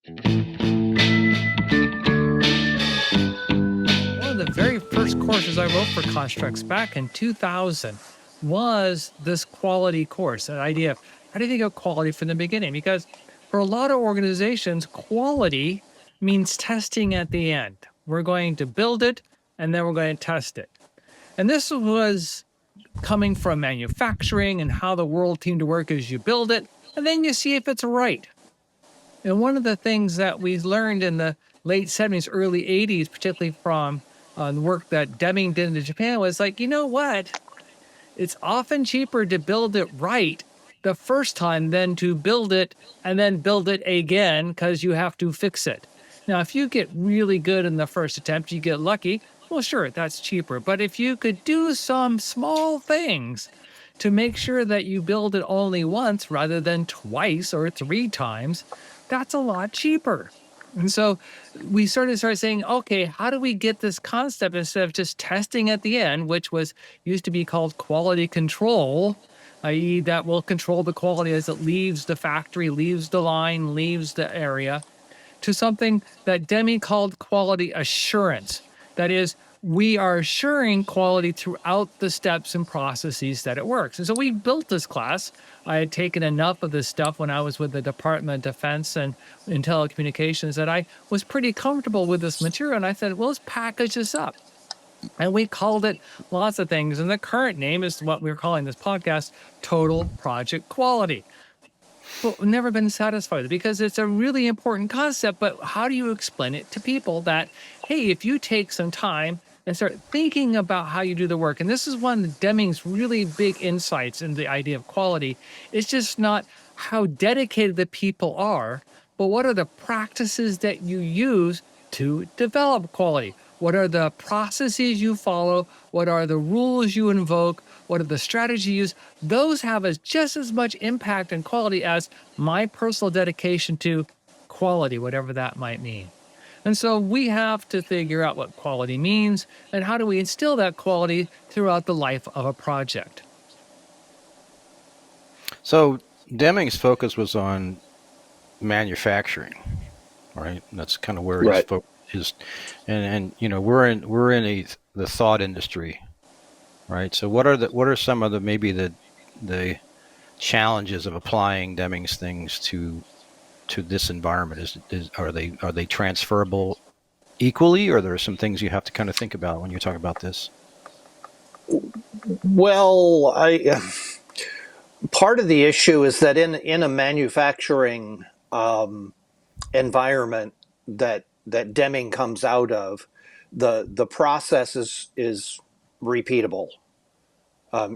One of the very first courses I wrote for Construx back in 2000 was this quality course, an idea of how do you think of quality from the beginning? Because for a lot of organizations, quality means testing at the end. We're going to build it and then we're going to test it. And this was coming from manufacturing and how the world seemed to work as you build it, and then you see if it's right. And one of the things that we learned in the late 70s, early 80s, particularly from the work that Deming did in Japan, was like, you know what? It's often cheaper to build it right the first time than to build it and then build it again because you have to fix it. Now, if you get really good in the first attempt, you get lucky, well, sure, that's cheaper. But if you could do some small things to make sure that you build it only once rather than twice or three times, that's a lot cheaper. And so we started saying, okay, how do we get this concept instead of just testing at the end, which was used to be called quality control, i.e. that will control the quality as it leaves the factory, leaves the line, leaves the area, to something that Deming called quality assurance. That is, we are assuring quality throughout the steps and processes that it works. And so we built this class. I had taken enough of this stuff when I was with the Department of Defense and in telecommunications that I was pretty comfortable with this material. And I said, well, let's package this up. And we called it lots of things. And the current name is what we're calling this podcast, Total Project Quality. But we've never been satisfied with it because it's a really important concept. But how do you explain it to people that, hey, if you take some time and start thinking about how you do the work, and this is one of Deming's really big insights in the idea of quality, it's just not how dedicated the people are, but what are the practices that you use to develop quality? What are the processes you follow? What are the rules you invoke? What are the strategies you use? Those have just as much impact and quality as my personal dedication to quality, whatever that might mean. And so we have to figure out what quality means and how do we instill that quality throughout the life of a project. So Deming's focus was on manufacturing, right? And that's kind of where his focus is. And you know, we're in the thought industry, right? So what are some of the challenges of applying Deming's things to this environment? Are they transferable equally, or there are some things you have to kind of think about when you talk about this? Well, part of the issue is that in a manufacturing environment that Deming comes out of, the process is repeatable.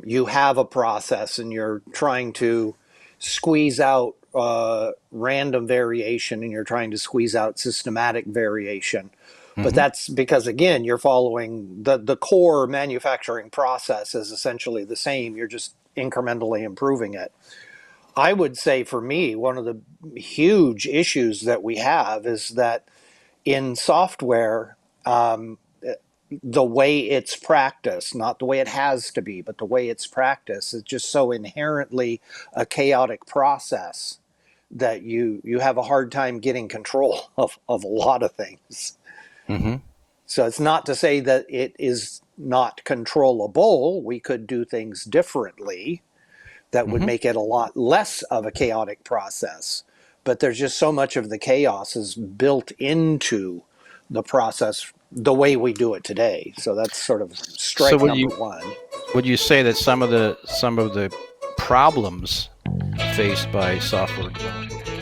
You have a process and you're trying to squeeze out random variation and you're trying to squeeze out systematic variation. But that's because, again, you're following the core manufacturing process is essentially the same. You're just incrementally improving it. I would say for me, one of the huge issues that we have is that in software, the way it's practiced, not the way it has to be, but the way it's practiced is just so inherently a chaotic process that you have a hard time getting control of a lot of things. So it's not to say that it is not controllable. We could do things differently that would make it a lot less of a chaotic process. But there's just so much of the chaos is built into the process the way we do it today. So that's sort of strike number one. Would you say that some of the problems faced by software development